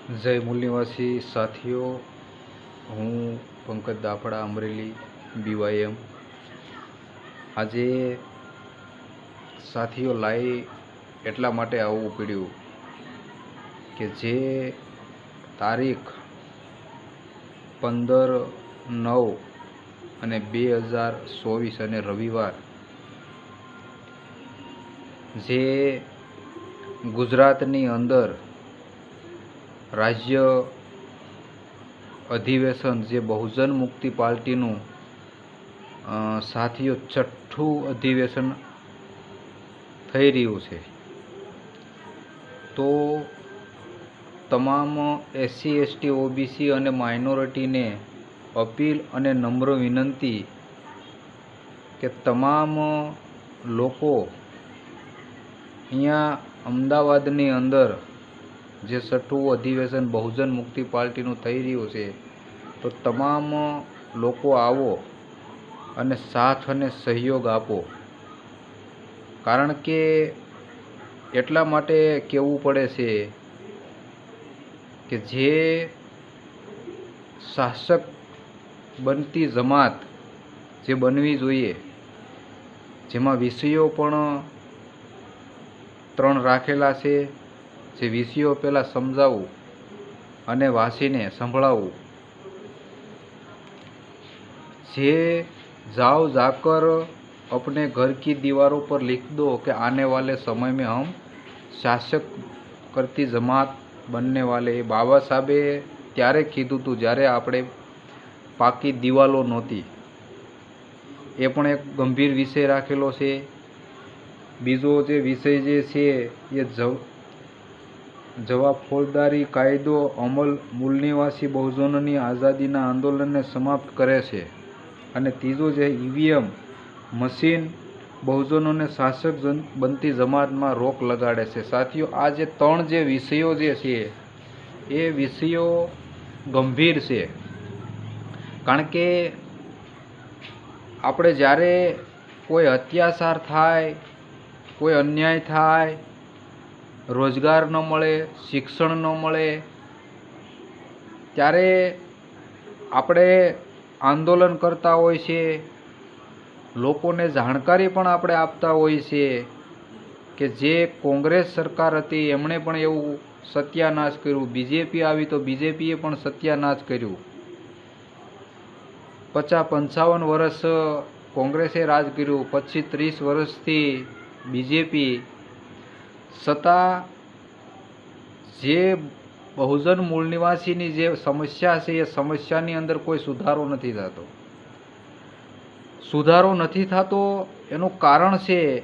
જય મૂળ નિવાસી સાથીઓ, હું પંકજ દાફડા, અમરેલી BYM। આજે સાથીઓ લાઈ એટલા માટે આવવું પડ્યું કે જે તારીખ 15/9/2024 અને રવિવાર જે ગુજરાતની અંદર રાજ્ય અધિવેશન જે બહુજન મુક્તિ પાર્ટીનું સાથીઓ છઠ્ઠું અધિવેશન થઈ રહ્યું છે। તો તમામ SC ST OBC અને માઇનોરિટીને અપીલ અને નમ્ર વિનંતી કે તમામ લોકો અહીંયા અમદાવાદની અંદર જે છઠ્ઠું અધિવેશન બહુજન મુક્તિ પાર્ટીનું થઈ રહ્યું છે, તો તમામ લોકો આવો અને સાથ અને સહયોગ આપો। કારણ કે એટલા માટે કહેવું પડે છે કે જે શાસક બનતી જમાત જે બનવી જોઈએ, જેમાં વિષયો પણ 3 રાખેલા છે, જે વિષયો પહેલાં સમજાવું અને વાંચીને સંભળાવું। જે जाओ जाकर अपने घर की दीवारों पर लिख दो कि आने वाले समय में हम शासक करती जमात बनने वाले। बाबा साहेबे ત્યારે કીધું હતું જ્યારે આપણે પાકી દિવાલો નહોતી। એ પણ એક ગંભીર વિષય રાખેલો છે। બીજો જે વિષય જે છે એ જવાબ ફોજદારી કાયદો અમલ મૂળ નિવાસી બહુજનોની આઝાદીના આંદોલનને સમાપ્ત કરે છે। અને ત્રીજો જે EVM મશીન બહુજનોને શાસક બનતી જમાતમાં રોક લગાડે છે। સાથીઓ, આ જે 3 જે વિષયો જે છે એ વિષયો ગંભીર છે। કારણ કે આપણે જ્યારે કોઈ અત્યાચાર થાય, કોઈ અન્યાય થાય, રોજગાર ન મળે, શિક્ષણ ન મળે, ત્યારે આપણે આંદોલન કરતા હોય છે, લોકોને જાણકારી પણ આપણે આપતા હોય છે કે જે કોંગ્રેસ સરકાર હતી એમણે પણ એવું સત્યાનાશ કર્યું, BJP આવી તો BJPએ પણ સત્યાનાશ કર્યું। 50-55 વર્ષ કોંગ્રેસે રાજ કર્યું, પછી 30 વર્ષથી BJP, છતાં જે બહુજન મૂળ નિવાસીની જે સમસ્યા છે એ સમસ્યાની અંદર કોઈ સુધારો નથી થતો। સુધારો નથી થતો એનું કારણ છે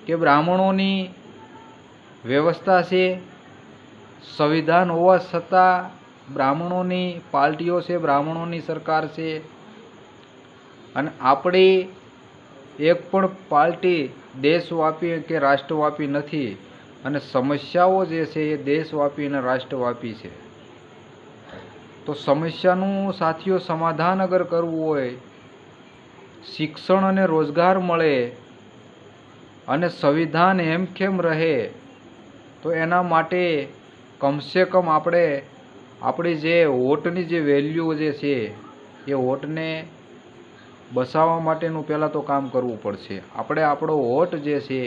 કે બ્રાહ્મણોની વ્યવસ્થા છે, સંવિધાન હોવા છતાં બ્રાહ્મણોની પાર્ટીઓ છે, બ્રાહ્મણોની સરકાર છે, અને આપણી એક પણ પાર્ટી દેશવ્યાપી કે રાષ્ટ્રવ્યાપી નથી। અને સમસ્યાઓ જે છે એ દેશવ્યાપી અને રાષ્ટ્રવ્યાપી છે। તો સમસ્યાનું સાથીઓ સમાધાન અગર કરવું હોય, શિક્ષણ અને રોજગાર મળે અને સંવિધાન હેમખેમ રહે, તો એના માટે કમસે કમ આપણે આપણી જે વોટની જે વેલ્યુ જે છે એ વોટને બચાવવા માટેનું પહેલાં તો કામ કરવું પડશે। આપણે આપણો વોટ જે છે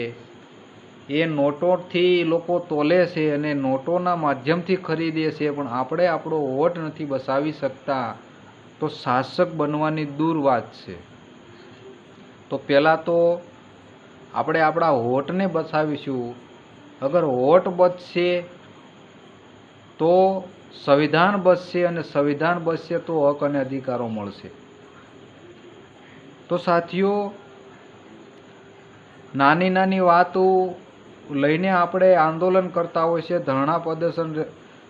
એ નોટોથી લોકો તોલે છે અને નોટોના માધ્યમથી ખરીદે છે, પણ આપણે આપણો વોટ નથી બચાવી શકતા, તો શાસક બનવાની દૂર વાત છે। તો પહેલાં તો આપણે આપણા વોટને બચાવીશું। અગર વોટ બચશે તો સંવિધાન બચશે, અને સંવિધાન બચશે તો હક અને અધિકારો મળશે। તો સાથીઓ, નાની નાની વાતો લઈને આપણે આંદોલન કરતા હોય છે, ધરણા પ્રદર્શન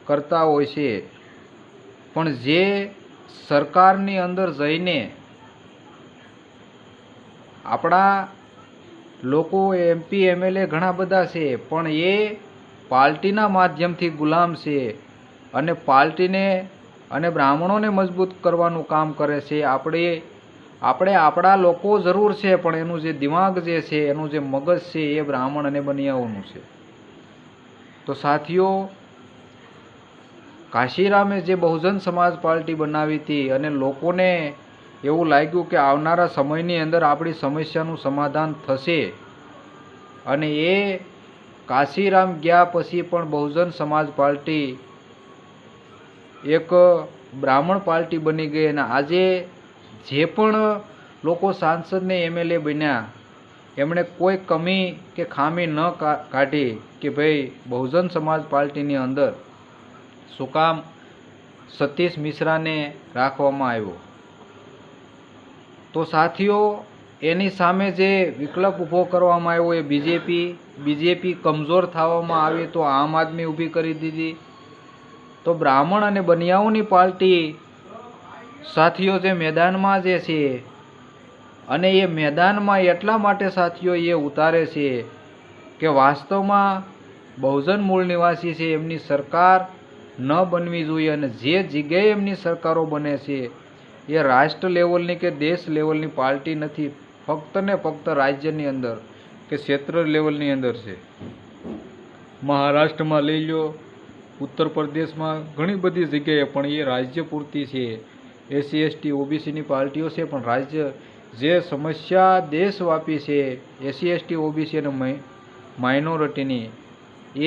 કરતા હોય છે, પણ જે સરકારની અંદર જઈને આપણા લોકો MP MLA ઘણા બધા છે, પણ એ પાર્ટીના માધ્યમથી ગુલામ છે અને પાર્ટીને અને બ્રાહ્મણોને મજબૂત કરવાનું કામ કરે છે। આપણે આપણા લોકો જરૂર છે, પણ એનું જે દિમાગ જે છે, એનું જે મગજ છે એ બ્રાહ્મણ અને બનિયાઓનું છે। તો સાથીઓ, કાશીરામે જે બહુજન સમાજ પાર્ટી બનાવી હતી અને લોકોને એવું લાગ્યું કે આવનારા સમયની અંદર આપણી સમસ્યાનું સમાધાન થશે, અને એ કાશીરામ ગયા પછી પણ બહુજન સમાજ પાર્ટી એક બ્રાહ્મણ પાર્ટી બની ગઈ. અને આજે જે પણ લોકો સાંસદને MLA બન્યા એમણે કોઈ કમી કે ખામી ન કાઢી કે ભાઈ બહુજન સમાજ પાર્ટીની અંદર શું કામ સતીશ મિશ્રાને રાખવામાં આવ્યો. તો સાથીઓ, એની સામે જે વિકલ્પ ઊભો કરવામાં આવ્યો એ બીજેપી કમજોર થવામાં આવી તો આમ આદમી ઊભી કરી દીધી. તો બ્રાહ્મણ અને બનિયાઓની પાર્ટી સાથીઓ જે મેદાનમાં જે છે, અને એ મેદાનમાં એટલા માટે સાથીઓ એ ઉતારે છે કે વાસ્તવમાં બહુજન મૂળ નિવાસી છે એમની સરકાર ન બનવી જોઈએ, અને જે જગ્યાએ એમની સરકારો બને છે એ રાષ્ટ્ર લેવલની કે દેશ લેવલની પાર્ટી નથી, ફક્ત ને ફક્ત રાજ્યની અંદર કે ક્ષેત્ર લેવલની અંદર છે. મહારાષ્ટ્રમાં લઈ લો, ઉત્તર પ્રદેશમાં ઘણી બધી જગ્યાએ, પણ એ રાજ્ય પૂરતી છે. SC ST OBCની પાર્ટીઓ છે, પણ રાજ્ય જે સમસ્યા દેશવ્યાપી છે SC ST OBC અને માઇનોરિટીની,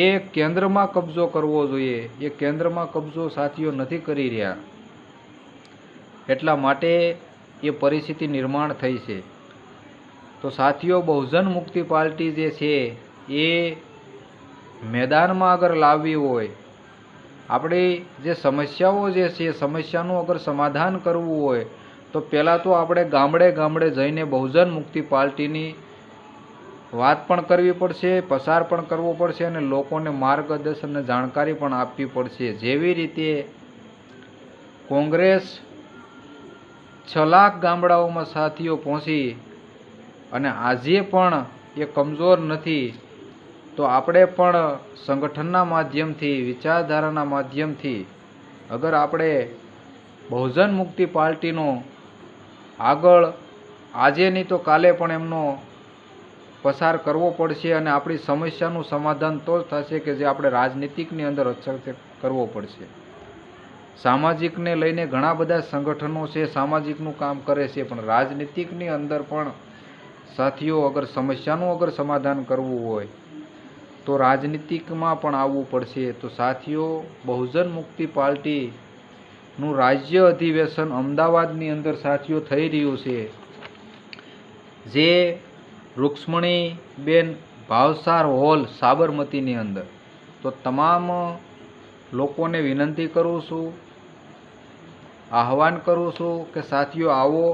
એ કેન્દ્રમાં કબજો કરવો જોઈએ. એ કેન્દ્રમાં કબજો સાથીઓ નથી કરી રહ્યા, એટલા માટે એ પરિસ્થિતિ નિર્માણ થઈ છે. તો સાથીઓ, બહુજન મુક્તિ પાર્ટી જે છે એ મેદાનમાં અગર લાવવી હોય, આપણી જે સમસ્યાઓ જે છે સમસ્યાનું અગર સમાધાન કરવું હોય તો પહેલાં તો આપણે ગામડે ગામડે જઈને બહુજન મુક્તિ પાર્ટીની વાત પણ કરવી પડશે, પ્રસાર પણ કરવો પડશે, અને લોકોને માર્ગદર્શન અને જાણકારી પણ આપવી પડશે. જેવી રીતે કોંગ્રેસ 6 લાખ ગામડાઓમાં સાથીઓ પહોંચી અને આજે પણ એ કમજોર નથી, તો આપણે પણ સંગઠનના માધ્યમથી, વિચારધારાના માધ્યમથી અગર આપણે બહુજન મુક્તિ પાર્ટીનો આગળ આજે નહીં તો કાલે પણ એમનો પસાર કરવો પડશે, અને આપણી સમસ્યાનું સમાધાન તો જ થશે કે જે આપણે રાજનીતિકની અંદર હસ્તક્ષેપ કરવો પડશે. સામાજિકને લઈને ઘણા બધા સંગઠનો છે, સામાજિકનું કામ કરે છે, પણ રાજનીતિકની અંદર પણ સાથીઓ અગર સમસ્યાનું અગર સમાધાન કરવું હોય તો રાજનીતિકમાં પણ આવવું પડશે. તો સાથીઓ, બહુજન મુક્તિ પાર્ટીનું રાજ્ય અધિવેશન અમદાવાદની અંદર સાથીઓ થઈ રહ્યું છે, જે રૂક્ષ્મણીબેન ભાવસાર હોલ સાબરમતીની અંદર. તો તમામ લોકોને વિનંતી કરું છું, આહવાન કરું છું કે સાથીઓ આવો,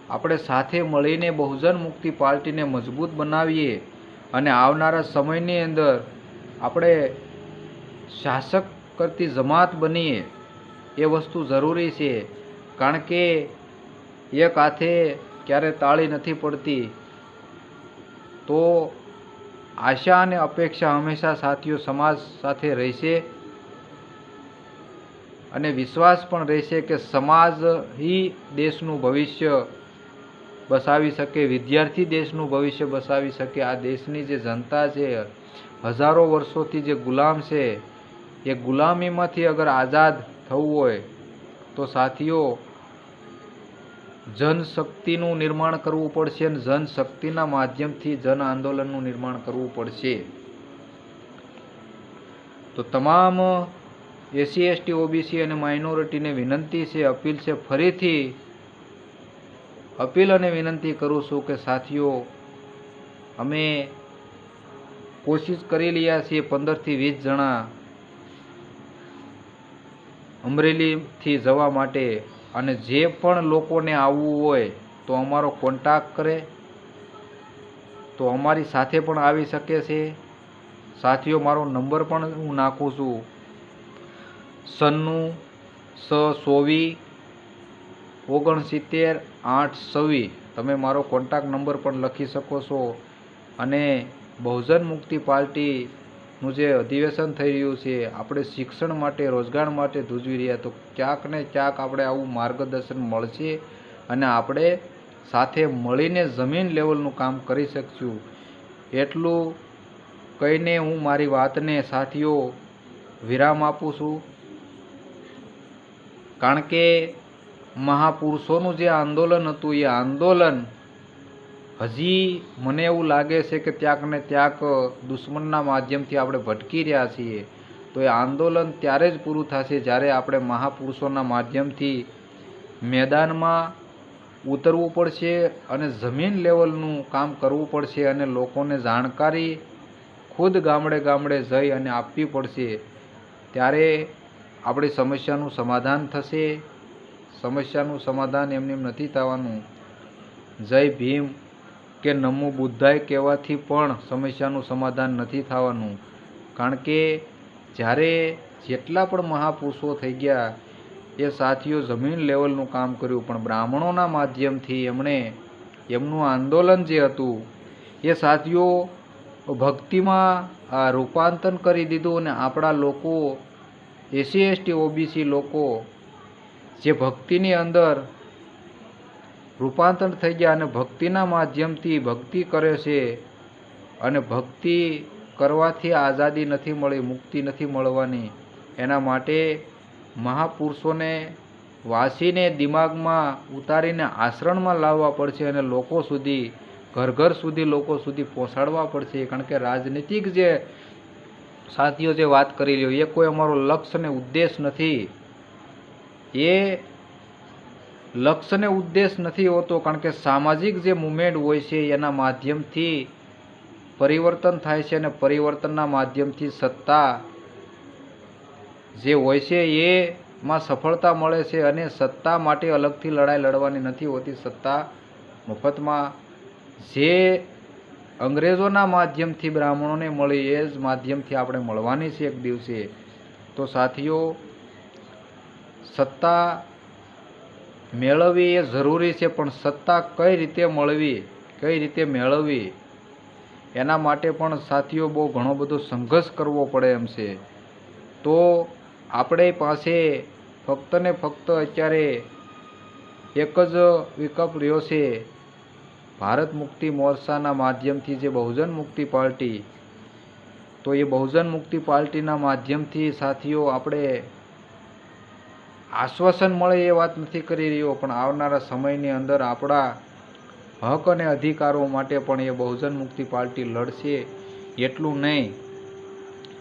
આપણે સાથે મળીને બહુજન મુક્તિ પાર્ટીને મજબૂત બનાવીએ અને આવનારા સમયની અંદર આપણે શાસક કરતી જમાત બનીએ. એ વસ્તુ જરૂરી છે, કારણ કે એક હાથે ક્યારે તાળી નથી પડતી. તો આશા અને અપેક્ષા હંમેશા સાથીઓ સમાજ સાથે રહેશે, અને વિશ્વાસ પણ રહેશે કે સમાજ ही દેશનું ભવિષ્ય બસાવી શકે, વિદ્યાર્થી દેશનું ભવિષ્ય બસાવી શકે. આ દેશની જે જનતા છે, હજારો વર્ષોથી જે ગુલામ છે, એ ગુલામીમાંથી અગર આઝાદ થવું હોય તો સાથીઓ જનશક્તિનું નિર્માણ કરવું પડશે, અને જનશક્તિના માધ્યમથી જન આંદોલનનું નિર્માણ કરવું પડશે. તો તમામ SC ST OBC અને માઇનોરિટીને વિનંતી છે, અપીલ છે, ફરીથી અપીલ અને વિનંતી કરું છું કે સાથીઓ અમે કોશિશ કરી રહ્યા છીએ 15 થી 20 જણા અમરેલીથી જવા માટે, અને જે પણ લોકોને આવવું હોય તો અમારો કોન્ટેક્ટ કરે તો અમારી સાથે પણ આવી શકે છે. સાથીઓ, મારો નંબર પણ હું નાખું છું 9624692826. તમે મારો કોન્ટેક્ટ નંબર પણ લખી શકો છો. અને બહુજન મુક્તિ પાર્ટીનું જે અધિવેશન થઈ રહ્યું છે, આપણે શિક્ષણ માટે, રોજગાર માટે ધ્રુજી રહ્યા, તો ક્યાંક ને ક્યાંક આપણે આવું માર્ગદર્શન મળશે અને આપણે સાથે મળીને જમીન લેવલનું કામ કરી શકશું. એટલું કહીને હું મારી વાતને સાથીઓ વિરામ આપું છું. કારણ કે મહાપુરુષોનું જે આંદોલન હતું એ આંદોલન હજી મને એવું લાગે છે કે ક્યાંક ને ક્યાંક દુશ્મનના માધ્યમથી આપણે ભટકી રહ્યા છીએ. તો એ આંદોલન ત્યારે જ પૂરું થશે જ્યારે આપણે મહાપુરુષોના માધ્યમથી મેદાનમાં ઉતરવું પડશે અને જમીન લેવલનું કામ કરવું પડશે અને લોકોને જાણકારી ખુદ ગામડે ગામડે જઈ અને આપવી પડશે. ત્યારે આપણી સમસ્યાનું સમાધાન થશે. સમસ્યાનું સમાધાન એમને એમ નથી થવાનું. જય ભીમ કે નમો બુદ્ધાય કહેવાથી પણ સમસ્યાનું સમાધાન નથી થવાનું. કારણ કે જ્યારે જેટલા પણ મહાપુરુષો થઈ ગયા એ સાથીઓ જમીન લેવલનું કામ કર્યું, પણ બ્રાહ્મણોના માધ્યમથી એમણે એમનું આંદોલન જે હતું એ સાથીઓ ભક્તિમાં રૂપાંતર કરી દીધું. અને આપણા લોકો એસસી એસટી ઓબીસી લોકો જે ભક્તિની અંદર રૂપાંતર થઈ ગયા અને ભક્તિના માધ્યમથી ભક્તિ કરે છે. અને ભક્તિ કરવાથી આઝાદી નથી મળી, મુક્તિ નથી મળવાની. એના માટે મહાપુરુષોને વાંચીને દિમાગમાં ઉતારીને આચરણમાં લાવવા પડશે અને લોકો સુધી, ઘર ઘર સુધી લોકો સુધી પહોંચાડવા પડશે. કારણ કે રાજનીતિક જે સાથીઓ જે વાત કરી લ્યો એ કોઈ અમારો લક્ષ્ય ને ઉદ્દેશ નથી. એ લક્ષ્ય ને ઉદ્દેશ નથી હોતો. કારણ કે સામાજિક જે મુવમેન્ટ હોય છે એના માધ્યમથી પરિવર્તન થાય છે અને પરિવર્તનના માધ્યમથી સત્તા જે હોય છે એમાં સફળતા મળે છે. અને સત્તા માટે અલગથી લડાઈ લડવાની નથી હોતી. સત્તા મફતમાં જે અંગ્રેજોના માધ્યમથી બ્રાહ્મણોને મળી એ જ માધ્યમથી આપણે મળવાની છે એક દિવસે. તો સાથીઓ, સત્તા મેળવવી એ જરૂરી છે, પણ સત્તા કઈ રીતે મળવી, કઈ રીતે મેળવવી એના માટે પણ સાથીઓ બહુ ઘણો બધો સંઘર્ષ કરવો પડે એમ છે. તો આપણે પાસે ફક્ત ને ફક્ત અત્યારે એક જ વિકલ્પ રહ્યો છે, ભારત મુક્તિ મોરચાના માધ્યમથી જે બહુજન મુક્તિ પાર્ટી. તો એ બહુજન મુક્તિ પાર્ટીના માધ્યમથી સાથીઓ આપણે આશ્વાસન મળે એ વાત નથી કરી રહ્યો, પણ આવનારા સમયની અંદર આપણા હક અને અધિકારો માટે પણ એ બહુજન મુક્તિ પાર્ટી લડશે. એટલું નહીં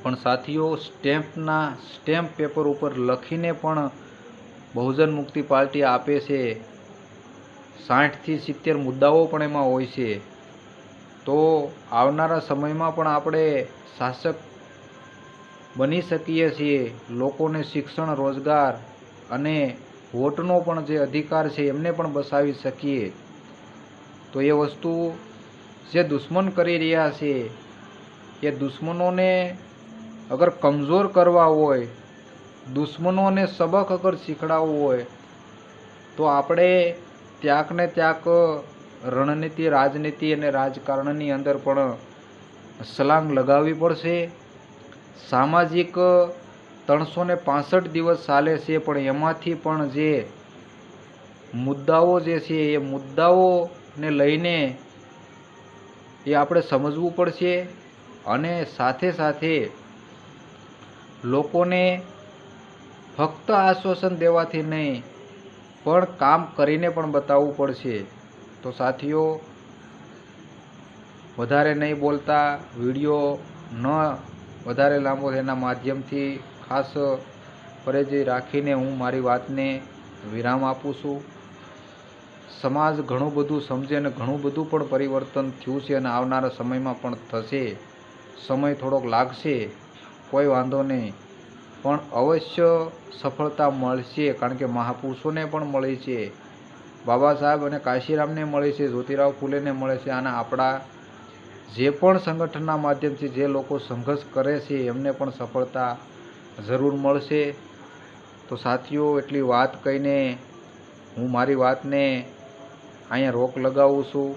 પણ સાથીઓ સ્ટેમ્પ પેપર ઉપર લખીને પણ બહુજન મુક્તિ પાર્ટી આપે છે. 60 થી 70 મુદ્દાઓ પણ એમાં હોય છે. તો આવનારા સમયમાં પણ આપણે શાસક બની શકીએ છીએ. લોકોને શિક્ષણ, રોજગાર અને વોટનો પણ જે અધિકાર છે એમને પણ બસાવી શકીએ. તો એ વસ્તુ જે દુશ્મન કરી રહ્યા છે એ દુશ્મનોને અગર કમજોર કરવા હોય, દુશ્મનોને સબક અગર શીખડાવવું હોય તો આપણે ત્યાંક ને ત્યાંક રણનીતિ, રાજનીતિ અને રાજકારણની અંદર પણ છલાંગ લગાવવી પડશે. સામાજિક 365 દિવસ ચાલે છે, પણ એમાંથી પણ જે મુદ્દાઓ જે છે એ મુદ્દાઓને લઈને એ આપણે સમજવું પડશે. અને સાથે સાથે લોકોને ફક્ત આશ્વાસન દેવાથી નહીં પણ કામ કરીને પણ બતાવવું પડશે. તો સાથીઓ, વધારે નહીં બોલતા, વિડીયો ન વધારે લાંબો એના માધ્યમથી ખાસ પરેજી રાખીને હું મારી વાતને વિરામ આપું છું. સમાજ ઘણું બધું સમજે અને ઘણું બધું પણ પરિવર્તન થયું છે અને આવનારા સમયમાં પણ થશે. સમય થોડોક લાગશે, કોઈ વાંધો નહીં, પણ અવશ્ય સફળતા મળશે. કારણ કે મહાપુરુષોને પણ મળી છે, બાબા સાહેબ અને કાશીરામને મળે છે, જ્યોતિરાવ ફૂલેને મળે છે. અને આપણા જે પણ સંગઠનના માધ્યમથી જે લોકો સંઘર્ષ કરે છે એમને પણ સફળતા જરૂર મળશે. તો સાથીઓ, એટલી વાત કહીને હું મારી વાતને અહીંયા રોક લગાવું છું.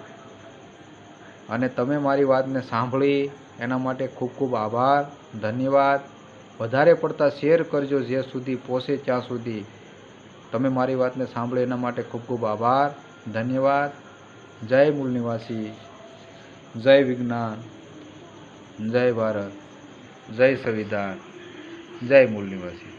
અને તમે મારી વાતને સાંભળી એના માટે ખૂબ ખૂબ આભાર, ધન્યવાદ. વધારે પડતા શેર કરજો, જે સુધી પહોંચે ત્યાં સુધી. તમે મારી વાતને સાંભળી એના માટે ખૂબ ખૂબ આભાર, ધન્યવાદ. જય મૂળ નિવાસી, જય વિજ્ઞાન, જય ભારત, જય સંવિધાન, જય મૂળ નિવાસી.